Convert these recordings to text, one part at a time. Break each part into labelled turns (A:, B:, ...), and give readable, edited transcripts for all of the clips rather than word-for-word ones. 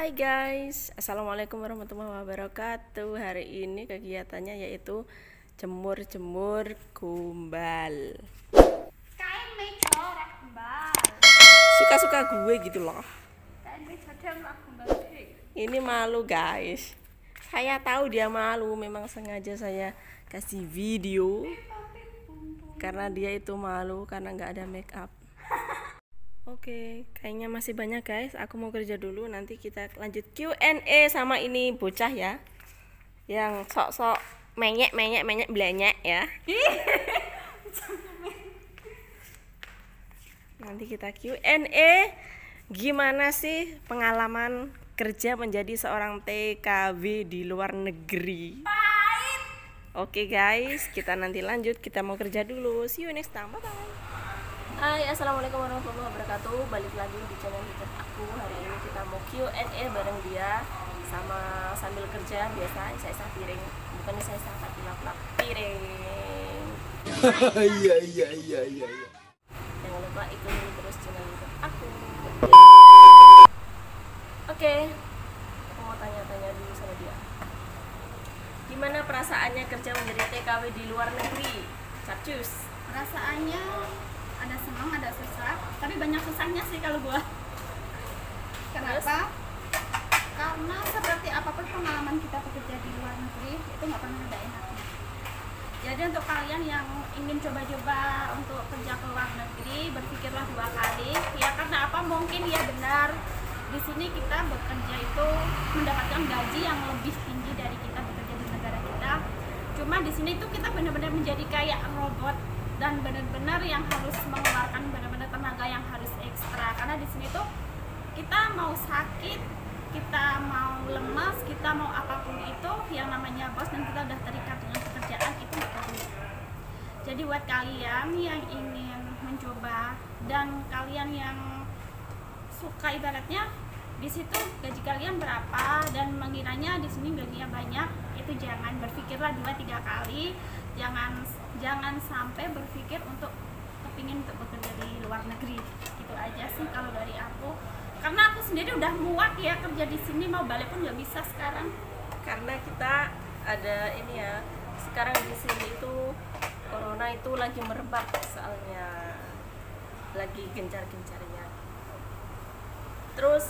A: Hai guys, Assalamualaikum warahmatullahi wabarakatuh. Hari ini kegiatannya yaitu jemur-jemur gombal.
B: Kain meja kembal.
A: Suka-suka gue gitu loh.
B: Kain meja kembal.
A: Ini malu guys. Saya tahu dia malu, memang sengaja saya kasih video karena dia itu malu karena nggak ada make up. Oke, kayaknya masih banyak guys. Aku mau kerja dulu, nanti kita lanjut Q&A sama ini bocah ya, yang sok-sok menyek belenyek ya. Nanti kita Q&A. Gimana sih pengalaman kerja menjadi seorang TKW di luar negeri? Oke guys, kita nanti lanjut. Kita mau kerja dulu. See you next time. Bye-bye. Hai, Assalamualaikum warahmatullahi wabarakatuh. Balik lagi di channel YouTube aku. Hari ini kita mau Q&A bareng dia sama sambil kerja biasa isa-isa piring. Bukan isa-isa tapi lap-lap piring. Iya. Jangan lupa ikutin terus channel YouTube aku. Oke. Aku mau tanya-tanya dulu sama dia. Gimana perasaannya kerja menjadi TKW di luar negeri? Capcus.
B: Perasaannya ada senang, ada susah, tapi banyak susahnya sih kalau gua. Kenapa? Karena seperti apapun pengalaman kita bekerja di luar negeri itu nggak pernah ada enaknya. Jadi untuk kalian yang ingin coba-coba untuk kerja ke luar negeri, berpikirlah dua kali. Ya karena apa? Mungkin ya benar di sini kita bekerja itu mendapatkan gaji yang lebih tinggi dari kita bekerja di negara kita. Cuma di sini tuh kita benar-benar menjadi kayak robot dan benar-benar yang harus mengeluarkan benar-benar tenaga yang harus ekstra, karena di sini tuh kita mau sakit, kita mau lemas, kita mau apapun itu yang namanya bos dan kita udah terikat dengan pekerjaan itu nggak perlu. Jadi buat kalian yang ingin mencoba dan kalian yang suka ibaratnya di situ gaji kalian berapa dan mengiranya di sini gajinya banyak, itu jangan berpikirlah 2-3 kali. Jangan sampai berpikir untuk kepingin untuk bekerja di luar negeri. Gitu aja sih kalau dari aku. Karena aku sendiri udah muak ya kerja di sini, mau balik pun nggak bisa sekarang.
A: Karena kita ada ini ya, sekarang di sini itu corona itu lagi merebak, soalnya lagi gencar-gencarnya. Terus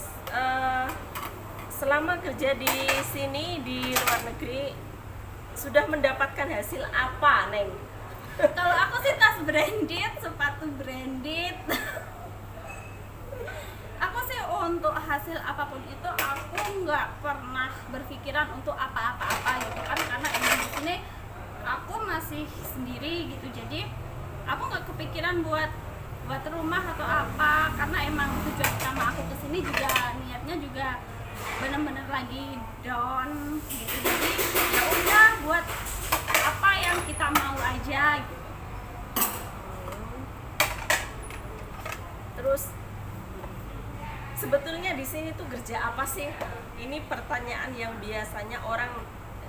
A: selama kerja di sini di luar negeri sudah mendapatkan hasil apa, Neng?
B: Kalau aku sih tas branded, sepatu branded. Aku sih untuk hasil apapun itu aku nggak pernah berpikiran untuk apa-apa gitu kan, karena emang di sini aku masih sendiri gitu, jadi aku nggak kepikiran buat rumah atau apa, karena emang tujuan utama aku kesini juga niatnya juga bener-bener lagi down gitu, jadi ya udah buat apa yang kita mau aja gitu.
A: Terus sebetulnya di sini tuh kerja apa sih? Ini pertanyaan yang biasanya orang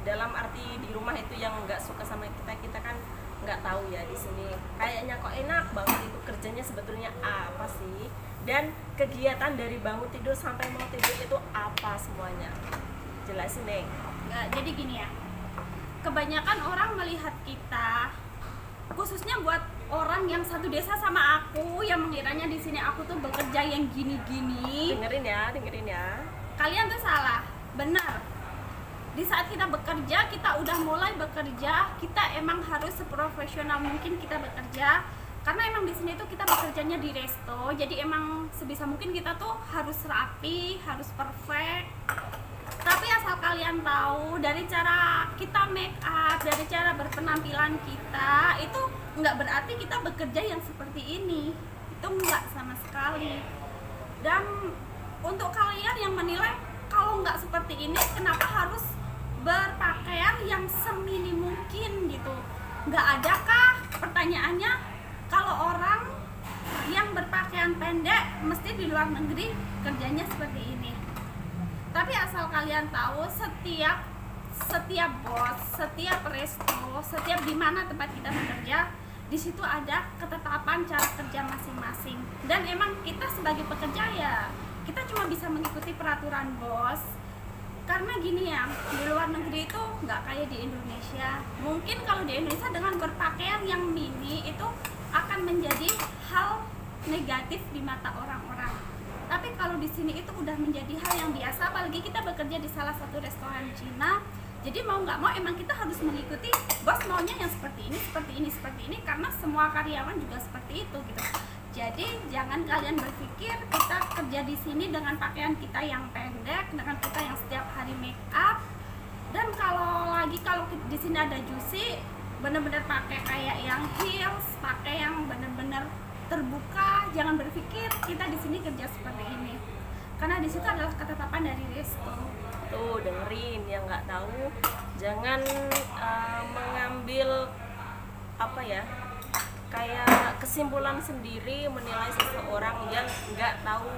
A: dalam arti di rumah itu yang nggak suka sama kita kan nggak tahu ya di sini. Kayaknya kok enak banget itu kerjanya, sebetulnya apa sih? Dan kegiatan dari bangun tidur sampai mau tidur itu apa semuanya? Jelasin, Neng.
B: Nggak, jadi gini ya. Kebanyakan orang melihat kita, khususnya buat orang yang satu desa sama aku, yang mengiranya di sini aku tuh bekerja yang gini-gini.
A: Dengerin ya.
B: Kalian tuh salah, benar. Di saat kita bekerja, kita udah mulai bekerja, kita emang harus seprofesional mungkin kita bekerja. Karena emang di sini tuh kita bekerjanya di resto, jadi emang sebisa mungkin kita tuh harus rapi, harus perfect. Tapi asal kalian tahu, dari cara kita make up, dari cara berpenampilan kita, itu nggak berarti kita bekerja yang seperti ini. Itu nggak sama sekali. Dan untuk kalian yang menilai kalau nggak seperti ini, kenapa harus berpakaian yang semini mungkin gitu? Nggak adakah pertanyaannya kalau orang yang berpakaian pendek mesti di luar negeri kerjanya seperti ini? Tapi asal kalian tahu, setiap bos, setiap resto, setiap di mana tempat kita bekerja, di situ ada ketetapan cara kerja masing-masing. Dan emang kita sebagai pekerja ya kita cuma bisa mengikuti peraturan bos. Karena gini ya, di luar negeri itu nggak kayak di Indonesia. Mungkin kalau di Indonesia dengan berpakaian yang mini itu akan menjadi hal negatif di mata orang-orang. Tapi kalau di sini itu udah menjadi hal yang biasa, apalagi kita bekerja di salah satu restoran Cina. Jadi mau nggak mau emang kita harus mengikuti bos maunya yang seperti ini, karena semua karyawan juga seperti itu gitu. Jadi jangan kalian berpikir kita kerja di sini dengan pakaian kita yang pendek, dengan kita yang setiap hari make up. Dan kalau di sini ada juicy, bener-bener pakai kayak yang heels, pakai yang bener-bener terbuka. Jangan berpikir kita di sini kerja seperti ini, karena di situ adalah ketetapan dari resto.
A: Tuh dengerin yang nggak tahu, jangan mengambil apa ya, kayak kesimpulan sendiri menilai seseorang yang nggak tahu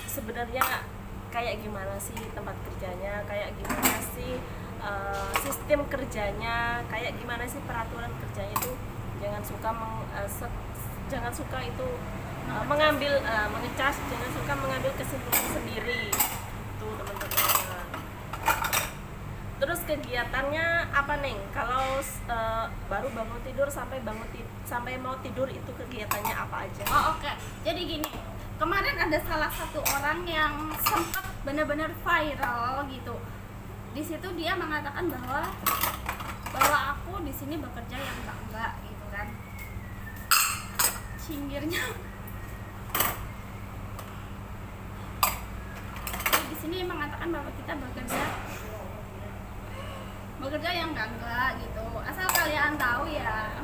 A: sebenarnya kayak gimana sih tempat kerjanya, kayak gimana sih sistem kerjanya, kayak gimana sih peraturan kerjanya itu. Jangan suka itu mengambil mengecas, jangan suka mengambil kesimpulan sendiri tuh teman-teman. Terus kegiatannya apa Neng? Kalau baru bangun tidur sampai mau tidur itu kegiatannya apa aja?
B: Oh oke. Jadi gini, kemarin ada salah satu orang yang sempat benar-benar viral gitu. Di situ dia mengatakan bahwa aku di sini bekerja yang enggak gitu kan. Singgirnya. Di sini mengatakan bahwa kita bekerja yang enggak gitu. Asal kalian tahu ya,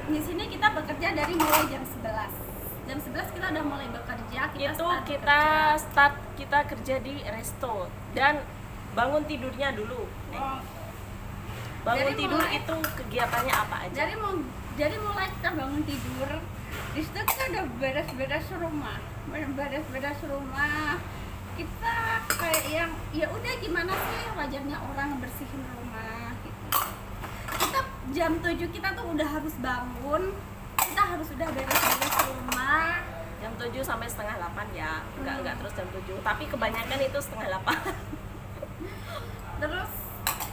B: di sini kita bekerja dari mulai jam 11. Jam 11 kita udah mulai bekerja.
A: Kita kerja di resto dan bangun tidurnya dulu. Bangun tidur itu kegiatannya apa aja?
B: Jadi mulai kita bangun tidur, di situ kita udah beres-beres rumah. Kita kayak yang ya udah gimana sih wajarnya orang bersihin rumah gitu. Kita jam 7 kita tuh udah harus bangun, kita harus udah beres-beres rumah.
A: Jam 7 sampai setengah 8 ya, enggak terus jam 7, tapi kebanyakan itu setengah 8.
B: Terus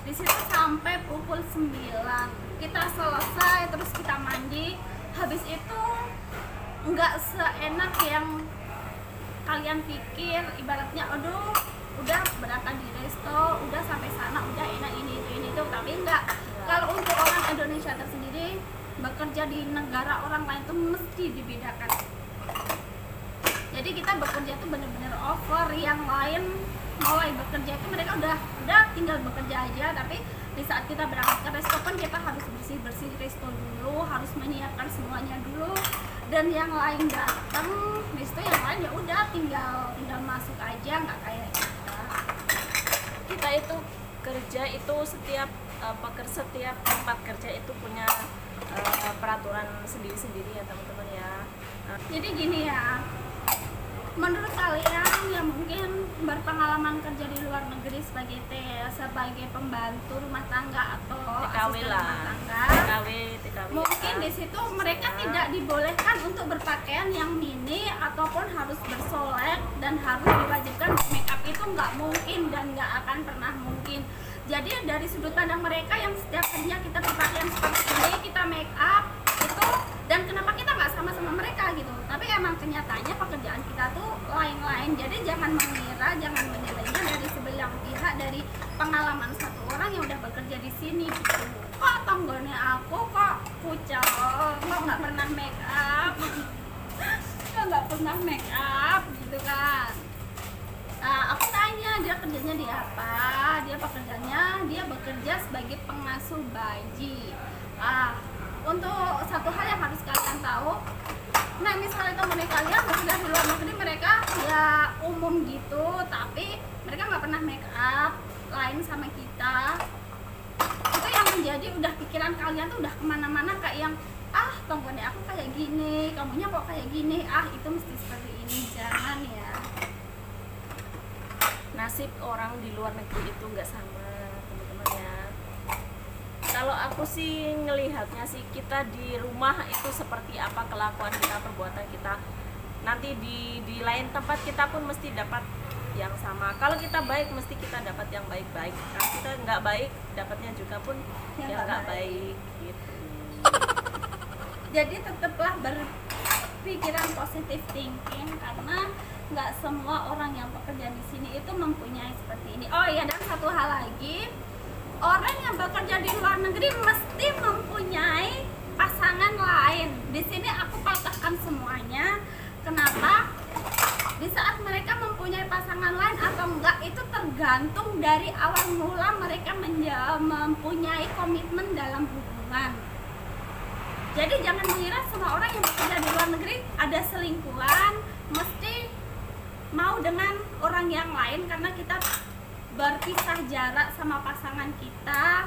B: di situ sampai pukul 9 kita selesai, terus kita mandi. Habis itu nggak seenak yang kalian pikir, ibaratnya aduh udah berangkat di resto, udah sampai sana udah enak ini itu, tapi enggak. Kalau untuk orang Indonesia tersendiri bekerja di negara orang lain tuh mesti dibedakan. Jadi kita bekerja tuh bener-bener over. Yang lain mulai bekerja itu mereka udah tinggal bekerja aja, tapi di saat kita berangkat ke resto kan kita harus bersih resto dulu, harus menyiapkan semuanya dulu. Dan yang lain datang resto, yang lain ya udah tinggal masuk aja, nggak kayak
A: kita itu kerja itu setiap tempat kerja itu punya peraturan sendiri-sendiri ya teman-teman ya.
B: Jadi gini ya, menurut kalian yang mungkin berpengalaman kerja di luar negeri sebagai pembantu rumah tangga atau
A: TKW
B: asisten
A: lah,
B: rumah tangga,
A: TKW
B: mungkin di situ mereka tidak dibolehkan untuk berpakaian yang mini ataupun harus bersolek dan harus diwajibkan make up. Itu nggak mungkin dan nggak akan pernah mungkin. Jadi dari sudut pandang mereka yang setiap harinya kita berpakaian seperti ini, kita make up itu, dan kenapa kita nggak sama mereka gitu. Tapi emang kenyataannya pekerjaan kita tuh lain-lain. Jadi jangan mengira, jangan menilainya dari sebelah pihak, dari pengalaman satu orang yang udah bekerja di sini gitu. Kok tonggolnya aku kok pucat, kok nggak pernah make up, kok nggak pernah make up gitu kan. Nah, aku tanya dia kerjanya di apa, dia bekerja sebagai pengasuh bayi. Untuk satu hal yang harus kalian tahu, nah misalnya teman kalian bekerja di luar negeri, mereka ya umum gitu, tapi mereka nggak pernah make up, lain sama kita. Itu yang menjadi udah pikiran kalian tuh udah kemana-mana, kayak yang tonggolnya aku kayak gini, kamunya kok kayak gini, itu mesti seperti ini. Jangan ya.
A: Nasib orang di luar negeri itu nggak sama teman-teman ya. Kalau aku sih ngelihatnya sih, kita di rumah itu seperti apa kelakuan kita, perbuatan kita, nanti di lain tempat kita pun mesti dapat yang sama. Kalau kita baik mesti kita dapat yang baik-baik. Kalau kita nggak baik dapatnya juga pun yang nggak baik gitu.
B: Jadi tetaplah berpikiran positif thinking, karena nggak semua orang yang bekerja di sini itu mempunyai seperti ini. Oh iya, dan satu hal lagi, orang yang bekerja di luar negeri mesti mempunyai pasangan lain. Di sini aku patahkan semuanya. Kenapa? Di saat mereka mempunyai pasangan lain atau enggak itu tergantung dari awal mula mereka mempunyai komitmen dalam hubungan. Jadi jangan mengira semua orang yang bekerja di luar negeri ada selingkuhan mesti mau dengan orang yang lain, karena kita berpisah jarak sama pasangan kita,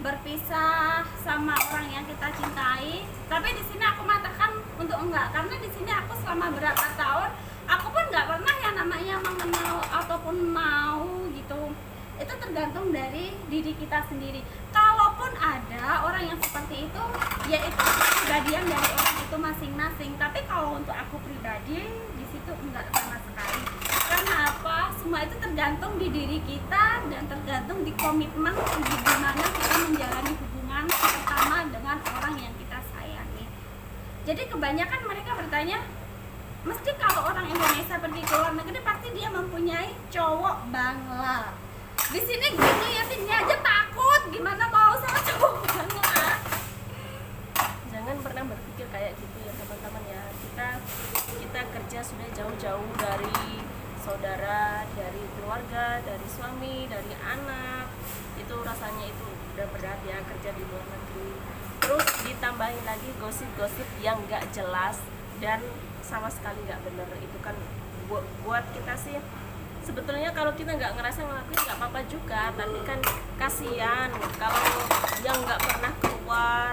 B: berpisah sama orang yang kita cintai. Tapi di sini aku mengatakan untuk enggak, karena di sini aku selama berapa tahun aku pun nggak pernah yang namanya mengenal ataupun mau gitu. Itu tergantung dari diri kita sendiri. Kalaupun ada orang yang seperti itu, ya itu kepribadian dari orang itu masing-masing. Tapi kalau untuk aku pribadi di situ enggak sama sekali. Karena apa? Semua itu tergantung di diri kita dan tergantung di komitmen di mana kita menjalani hubungan pertama dengan orang yang kita sayangi. Jadi kebanyakan mereka bertanya, mesti kalau orang Indonesia pergi ke luar negeri pasti dia mempunyai cowok Bangla. Di sini gue ngeliatinnya aja takut, gimana mau sama cowok Bangla.
A: Jangan pernah berpikir kayak gitu ya teman-teman ya. Kita kerja sudah jauh-jauh dari saudara, dari keluarga, dari suami, dari anak. Itu rasanya itu udah berat ya kerja di luar negeri. Terus ditambahin lagi gosip-gosip yang gak jelas dan sama sekali nggak bener. Itu kan buat kita sih sebetulnya kalau kita nggak ngerasa ngelakuin nggak apa-apa juga, tapi kan kasihan kalau yang nggak pernah keluar,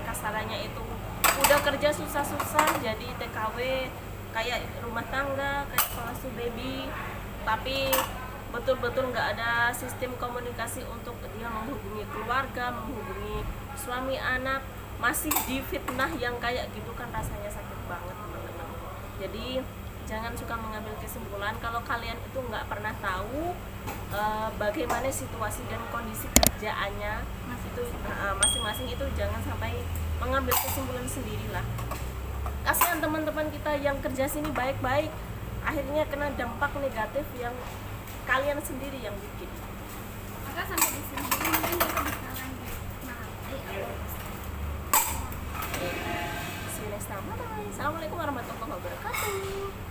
A: kasarannya itu udah kerja susah-susah jadi TKW kayak rumah tangga, kayak pengasuh baby, tapi betul-betul nggak ada sistem komunikasi untuk dia menghubungi keluarga, menghubungi suami anak, masih difitnah yang kayak gitu kan rasanya sakit banget teman-teman. Jadi jangan suka mengambil kesimpulan kalau kalian itu nggak pernah tahu bagaimana situasi dan kondisi kerjaannya itu masing-masing. Itu jangan sampai mengambil kesimpulan sendirilah. Kasihan teman-teman kita yang kerja sini baik-baik, akhirnya kena dampak negatif yang kalian sendiri yang bikin.
B: Maka sampai di sini mungkin kita bisa lanjut.
A: See you next time. Bye-bye. Assalamualaikum warahmatullahi wabarakatuh.